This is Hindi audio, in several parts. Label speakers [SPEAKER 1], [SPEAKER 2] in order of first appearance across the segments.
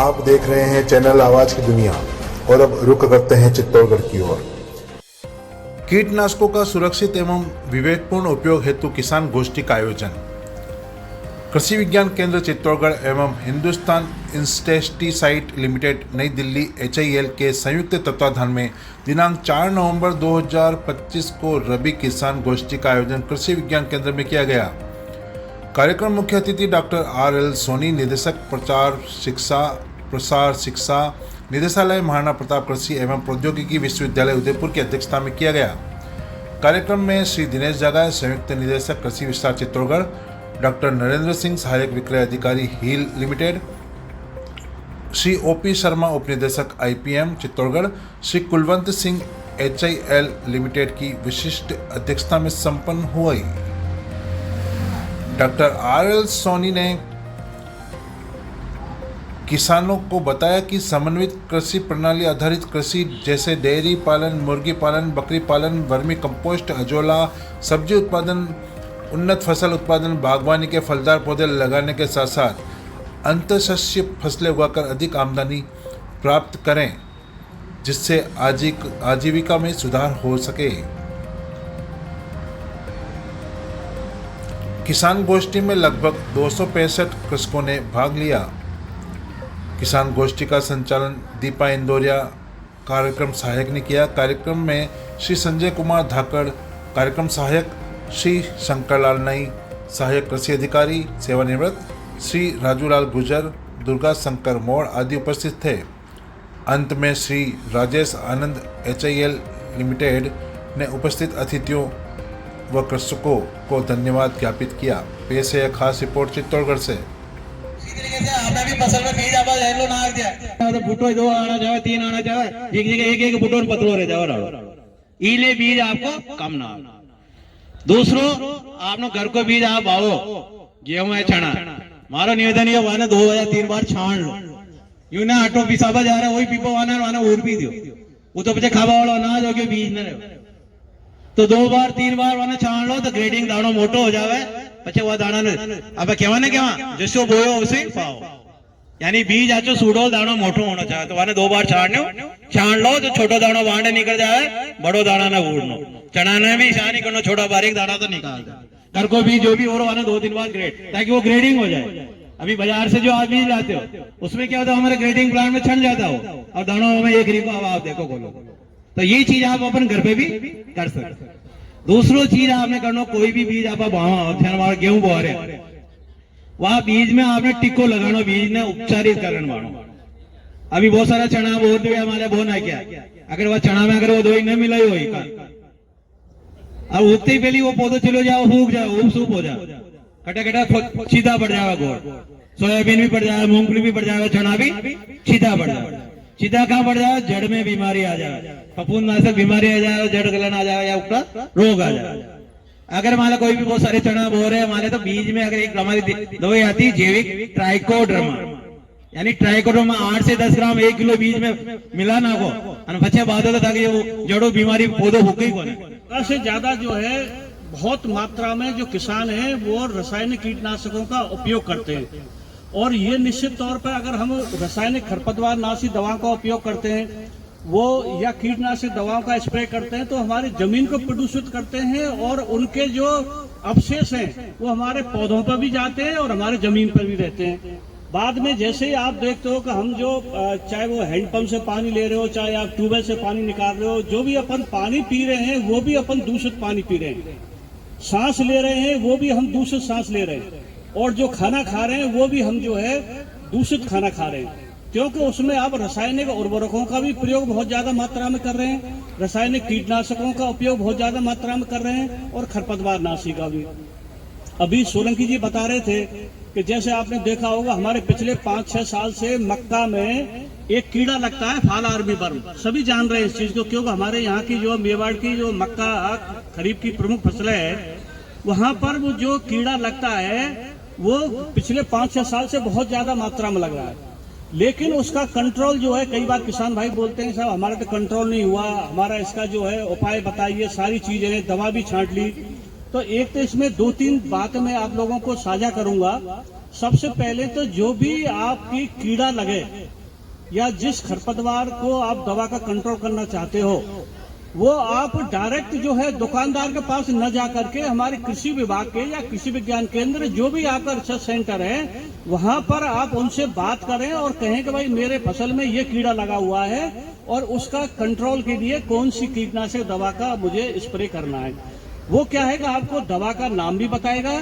[SPEAKER 1] आप देख रहे हैं चैनल आवाज की दुनिया और अब रुक करते हैं चित्तौड़गढ़ की ओर। कीटनाशकों का सुरक्षित एवं विवेकपूर्ण उपयोग हेतु किसान गोष्ठी का आयोजन। कृषि विज्ञान केंद्र चित्तौड़गढ़ एवं हिंदुस्तान इंसेक्टिसाइड लिमिटेड नई दिल्ली HIL के संयुक्त तत्वाधान में दिनांक 4 नवंबर 2025 को रबी किसान गोष्ठी का आयोजन कृषि विज्ञान केंद्र में किया गया। कार्यक्रम मुख्य अतिथि डॉक्टर RL सोनी, निदेशक प्रसार शिक्षा निदेशालय महाराणा प्रताप कृषि एवं प्रौद्योगिकी विश्वविद्यालय उदयपुर की अध्यक्षता में किया गया। कार्यक्रम में श्री दिनेश जागाय, संयुक्त निदेशक कृषि विस्तार चित्तौड़गढ़, डॉक्टर नरेंद्र सिंह, सहायक विक्रय अधिकारी HIL limited, Shri OP Sharma, उपनिदेशक IPM Chittorgarh, Shri Kulwant Singh HIL limited की विशिष्ट अध्यक्षता में संपन्न हुई। डॉक्टर RL सोनी ने किसानों को बताया कि समन्वित कृषि प्रणाली आधारित कृषि जैसे डेयरी पालन, मुर्गी पालन, बकरी पालन, वर्मी कंपोस्ट, अजोला, सब्जी उत्पादन, उन्नत फसल उत्पादन, बागवानी के फलदार पौधे लगाने के साथ साथ अंतःशस्य फसलें उगाकर अधिक आमदनी प्राप्त करें, जिससे आजीविका में सुधार हो सके। किसान गोष्ठी में लगभग 265 कृषकों ने भाग लिया। किसान गोष्ठी का संचालन दीपा इंदौरिया कार्यक्रम सहायक ने किया। कार्यक्रम में श्री संजय कुमार धाकड़ कार्यक्रम सहायक, श्री शंकरलाल नई सहायक कृषि अधिकारी सेवानिवृत्त, श्री राजूलाल गुजर, दुर्गा शंकर मोड़ आदि उपस्थित थे। अंत में श्री राजेश आनंद HIL लिमिटेड ने उपस्थित अतिथियों व कृषकों को धन्यवाद ज्ञापित किया। पेश है खास रिपोर्ट चित्तौड़गढ़ से।
[SPEAKER 2] आपने भी फसल में बीज आवाज हेलो ना आ गया तो फुटो 2 आना जाए 3 आना जाए एक जगह एक फुटो पतलो रह जाओ इले बीज आपको कम ना। दूसरो आपने घर को बीज आप आओ गेहूं है चना मारो निवेदन ये वाने 2 या 3 बार छान लो। यूं ना ऑटो पिसाबा जा रहा है वही पीपो वाना और भी दो वो तो बच्चे खावा वाला अनाज हो गया बीज न तो 2 बार 3 बार वाने छान लो तो ग्रेडिंग दाणो मोटो हो जावे પછી વા દાણાને હવે કેવા ને કેવા જસો બોયો ઉસે પાઓ यानी बीज आचो सूडो दाणो मोटो होना चाहिए तो वाने 2 बार छाण लो तो छोटो दाणो बांडे निकल जाए, बड़ो दाणा ना ऊड़नो। चना ने भी शानी करनो, छोटा बारीक दाणा तो निकाल दो। घर को भी जो भी और वाने 2-3 बार ग्रेड ताकि वो ग्रेडिंग हो जाए। अभी बाजार से जो आप बीज लाते हो उसमें क्या होता है हमारे ग्रेडिंग प्लांट में छन जाता हो और दाणों में एक रिको आप देखो बोलो तो ये चीज आप अपन घर पे भी कर सकते। दूसरो चीज आपने करना कोई भी बीज आप गेहूं बो रहे वहां बीज में आपने टिक्को लगाना, बीज ने उपचारित करना वालों। अभी बहुत सारा चना बोल दो हमारे बोना क्या अगर वह चना में अगर वो दवाई न मिलाई हुई अब उगते ही पहले वो पौधे चलो जाओ सूख जाओ उब सूप हो जाओ कटा कटा सीधा पड़ जाएगा गोड़, सोयाबीन भी पड़ जाएगा, मूंगफली भी पड़ जाएगा, चना भी सीधा पड़ जाएगा। सीधा कहाँ पड़ जाए जड़ में बीमारी आ जाए, फफूंद नाशक बीमारी आ जाए, जड़ गलन आ जाए या उपरा रोग आ जाए। अगर मान लो कोई भी बहुत सारे चना बो रहे हमारे तो बीज में अगर एक हमारी दवाई आती है जैविक ट्राइकोडर्मा, यानी ट्राइकोडर्मा 8 से 10 ग्राम 1 किलो बीज में मिला ना को बच्चे बाद ताकि वो जड़ों बीमारी पौधों हो गई को
[SPEAKER 3] से ज्यादा जो है बहुत मात्रा में जो किसान है वो रासायनिक कीटनाशकों का उपयोग करते हैं और ये निश्चित तौर पर अगर हम रासायनिक खरपतवार नाशी दवाओं का उपयोग करते हैं वो या कीटनाशक दवाओं का स्प्रे करते हैं तो हमारी जमीन को प्रदूषित करते हैं और उनके जो अवशेष हैं वो हमारे पौधों पर भी जाते हैं और हमारे जमीन पर भी रहते हैं। बाद में जैसे ही आप देखते हो कि हम जो चाहे वो हैंडपंप से पानी ले रहे हो, चाहे आप ट्यूबवेल से पानी निकाल रहे हो, जो भी अपन पानी पी रहे हैं वो भी अपन दूषित पानी पी रहे हैं, सांस ले रहे हैं वो भी हम दूषित सांस ले रहे हैं और जो खाना खा रहे हैं वो भी हम जो है दूषित खाना खा रहे हैं क्योंकि उसमें आप रासायनिक उर्वरकों का भी प्रयोग बहुत ज्यादा मात्रा में कर रहे हैं, रासायनिक कीटनाशकों का उपयोग बहुत ज्यादा मात्रा में कर रहे हैं और खरपतवार नाशी का भी। अभी सोलंकी जी बता रहे थे कि जैसे आपने देखा होगा हमारे पिछले 5-6 साल से मक्का में एक कीड़ा लगता है फाल आर्मी वर्म, सभी जान रहे हैं इस चीज को क्योंकि हमारे यहाँ की जो मेवाड़ की जो मक्का खरीफ की प्रमुख फसलें है वहां पर वो जो कीड़ा लगता है वो पिछले 5-6 साल से बहुत ज्यादा मात्रा में लग रहा है, लेकिन उसका कंट्रोल जो है कई बार किसान भाई बोलते हैं साहब हमारा तो कंट्रोल नहीं हुआ, हमारा इसका जो है उपाय बताइए, सारी चीजें दवा भी छांट ली। तो एक तो इसमें 2-3 बातें मैं आप लोगों को साझा करूंगा सबसे पहले तो जो भी आपकी कीड़ा लगे या जिस खरपतवार को आप दवा का कंट्रोल करना चाहते हो, वो आप डायरेक्ट जो है दुकानदार के पास न जा करके हमारे कृषि विभाग के या कृषि विज्ञान केंद्र जो भी आपका रिसर्च सेंटर है वहां पर आप उनसे बात करें और कहें कि भाई मेरे फसल में ये कीड़ा लगा हुआ है और उसका कंट्रोल के लिए कौन सी कीटनाशक दवा का मुझे स्प्रे करना है। वो क्या है कि आपको दवा का नाम भी बताएगा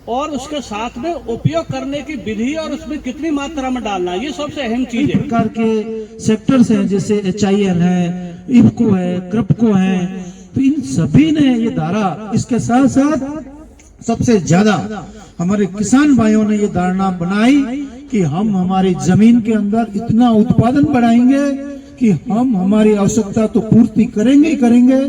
[SPEAKER 3] और उसके साथ में उपयोग करने की विधि और उसमें कितनी मात्रा में डालना है, ये सबसे अहम चीज है।
[SPEAKER 4] प्रकार के सेक्टर्स हैं जैसे HIL है, इफ्को है, क्रपको है, तो इन सभी ने ये धारा, इसके साथ साथ सबसे ज्यादा हमारे किसान भाइयों ने ये धारणा बनाई कि हम हमारी जमीन के अंदर इतना उत्पादन बढ़ाएंगे कि हम हमारी आवश्यकता तो पूर्ति करेंगे ही करेंगे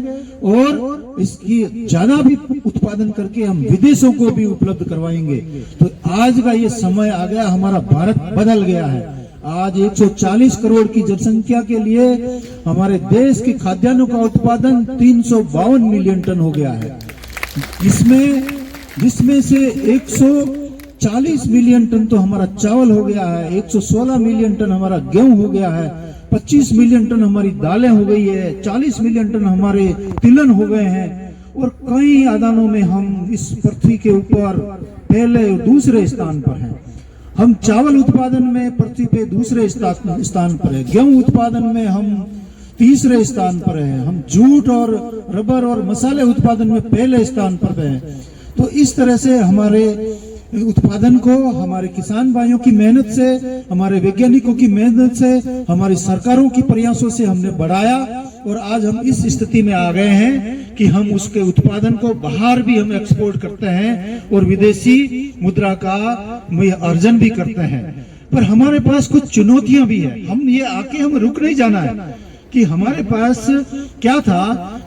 [SPEAKER 4] और इसकी ज्यादा भी उत्पादन करके हम विदेशों को भी उपलब्ध करवाएंगे। तो आज का ये समय आ गया, हमारा भारत बदल गया है। आज 140 करोड़ की जनसंख्या के लिए हमारे देश की खाद्यान्नों का उत्पादन 352 मिलियन टन हो गया है, जिसमें से 140 मिलियन टन तो हमारा चावल हो गया है, 116 मिलियन टन हमारा गेहूं हो गया है, 25 मिलियन टन हमारी दालें हो गई है, 40 मिलियन टन हमारे तिलहन हो गए हैं और कई आदानों में हम इस पृथ्वी के ऊपर पहले और दूसरे स्थान पर हैं। हम चावल उत्पादन में पृथ्वी पे दूसरे स्थान पर है, गेहूं उत्पादन में हम तीसरे स्थान पर है, हम जूट और रबर और मसाले उत्पादन में पहले स्थान पर है। तो इस तरह से हमारे उत्पादन को हमारे किसान भाइयों की मेहनत से, हमारे वैज्ञानिकों की मेहनत से, हमारी सरकारों की प्रयासों से हमने बढ़ाया और आज हम इस स्थिति में आ गए हैं कि हम उसके उत्पादन को बाहर भी हम एक्सपोर्ट करते हैं और विदेशी मुद्रा का अर्जन भी करते हैं। पर हमारे पास कुछ चुनौतियां भी है, हम ये आके हम रुक नहीं जाना है कि हमारे पास क्या था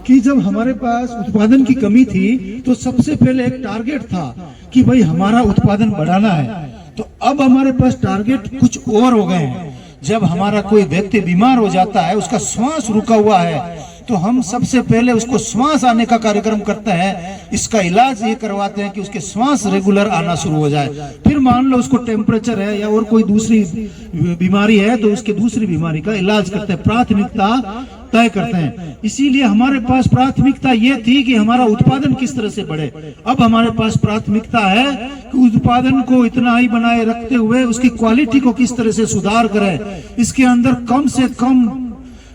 [SPEAKER 4] कि जब हमारे पास उत्पादन की कमी थी तो सबसे पहले एक टारगेट था कि भाई हमारा उत्पादन बढ़ाना है। तो अब हमारे पास टारगेट कुछ और हो गए हैं। जब हमारा कोई व्यक्ति बीमार हो जाता है, उसका श्वास रुका हुआ है, तो हम सबसे पहले उसको श्वास आने का कार्यक्रम करते हैं, इसका इलाज ये करवाते हैं कि उसके श्वास रेगुलर आना शुरू हो जाए। फिर मान लो उसको टेम्परेचर है या और कोई दूसरी बीमारी है तो उसके दूसरी बीमारी का इलाज करते हैं, प्राथमिकता तय करते हैं। इसीलिए हमारे पास प्राथमिकता ये थी कि हमारा उत्पादन किस तरह से बढ़े। अब हमारे पास प्राथमिकता है कि उत्पादन को इतना ही बनाए रखते हुए उसकी क्वालिटी को किस तरह से सुधार करें, इसके अंदर कम से कम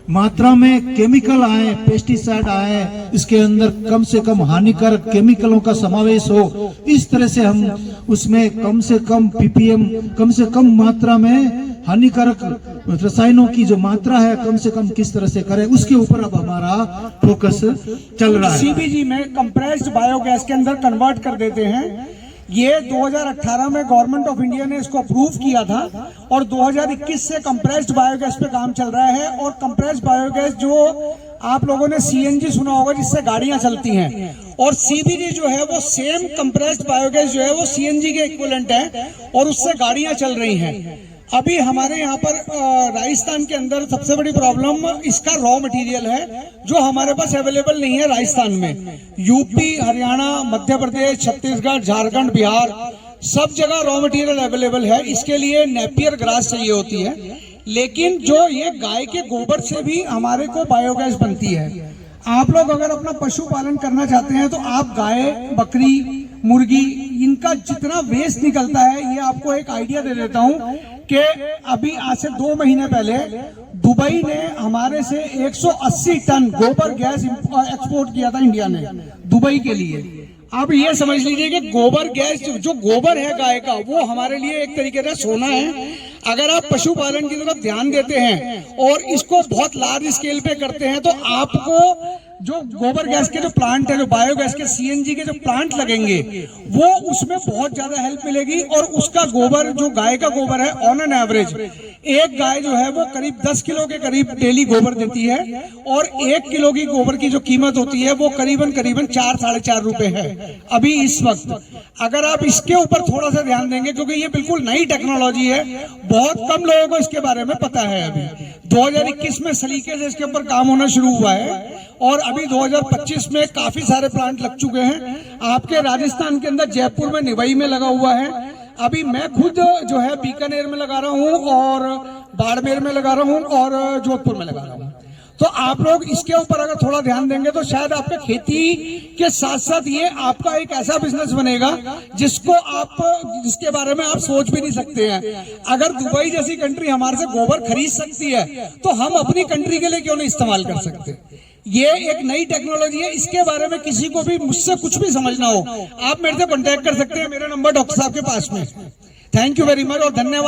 [SPEAKER 4] मात्रा में केमिकल आए, पेस्टिसाइड आए, इसके अंदर कम से कम हानिकारक केमिकलों का समावेश हो। इस तरह से हम उसमें कम से कम PPM, कम से कम मात्रा में हानिकारक रसायनों की जो मात्रा है कम से कम किस तरह से करें, उसके ऊपर अब हमारा फोकस चल रहा है।
[SPEAKER 5] CBG में कंप्रेस्ड बायोगैस के अंदर कन्वर्ट कर देते हैं। ये 2018 में गवर्नमेंट ऑफ इंडिया ने इसको अप्रूव किया था और 2021 से कंप्रेस्ड बायोगैस पे काम चल रहा है। और कंप्रेस्ड बायोगैस जो आप लोगों ने CNG सुना होगा जिससे गाड़ियां चलती हैं, और CBG जो है वो सेम कंप्रेस्ड बायोगैस जो है वो CNG के इक्विवेलेंट है और उससे गाड़ियां चल रही हैं। अभी हमारे यहाँ पर राजस्थान के अंदर सबसे बड़ी प्रॉब्लम इसका रॉ मटेरियल है जो हमारे पास अवेलेबल नहीं है राजस्थान में। यूपी, हरियाणा, मध्य प्रदेश, छत्तीसगढ़, झारखंड, बिहार सब जगह रॉ मटेरियल अवेलेबल है। इसके लिए नेपियर ग्रास चाहिए होती है, लेकिन जो ये गाय के गोबर से भी हमारे को बायोगैस बनती है। आप लोग अगर अपना पशुपालन करना चाहते हैं तो आप गाय, बकरी, मुर्गी, इनका जितना वेस्ट निकलता है, ये आपको एक आइडिया दे देता हूँ कि अभी आज से 2 महीने पहले दुबई ने हमारे से 180 टन गोबर गैस एक्सपोर्ट किया था इंडिया ने दुबई के लिए। आप ये समझ लीजिए कि गोबर गैस, जो गोबर है गाय का, वो हमारे लिए एक तरीके से सोना है। अगर आप पशुपालन की तरफ ध्यान देते हैं और इसको बहुत लार्ज स्केल पे करते हैं तो आपको जो गोबर गैस के जो प्लांट है, जो बायोगैस के CNG के जो प्लांट लगेंगे, वो उसमें बहुत ज्यादा हेल्प मिलेगी। और उसका गोबर, जो गाय का गोबर है, ऑन एन एवरेज एक गाय जो है वो करीब 10 किलो के करीब डेली गोबर देती है और 1 किलो की गोबर की जो कीमत होती है वो करीबन 4-4.5 रुपए है अभी इस वक्त। अगर आप इसके ऊपर थोड़ा सा ध्यान देंगे, क्योंकि ये बिल्कुल नई टेक्नोलॉजी है, बहुत कम लोगों को इसके बारे में पता है। अभी 2021 में सलीके से इसके ऊपर काम होना शुरू हुआ है और अभी 2025 में काफी सारे प्लांट लग चुके हैं। आपके राजस्थान के अंदर जयपुर में, निवाई में लगा हुआ है। अभी मैं खुद जो है बीकानेर में लगा रहा हूँ और बाड़मेर में लगा रहा हूँ और जोधपुर में लगा रहा हूँ। तो आप लोग इसके ऊपर अगर थोड़ा ध्यान देंगे तो शायद आपका खेती के साथ साथ ये आपका एक ऐसा बिजनेस बनेगा जिसके बारे में आप सोच भी नहीं सकते हैं। अगर दुबई जैसी कंट्री हमारे से गोबर खरीद सकती है तो हम अपनी कंट्री के लिए क्यों नहीं इस्तेमाल कर सकते। ये एक नई टेक्नोलॉजी है, इसके बारे में किसी को भी मुझसे कुछ भी समझना हो आप मेरे से कांटेक्ट कर सकते हैं। मेरा नंबर डॉक्टर साहब के पास में। थैंक यू वेरी मच और धन्यवाद।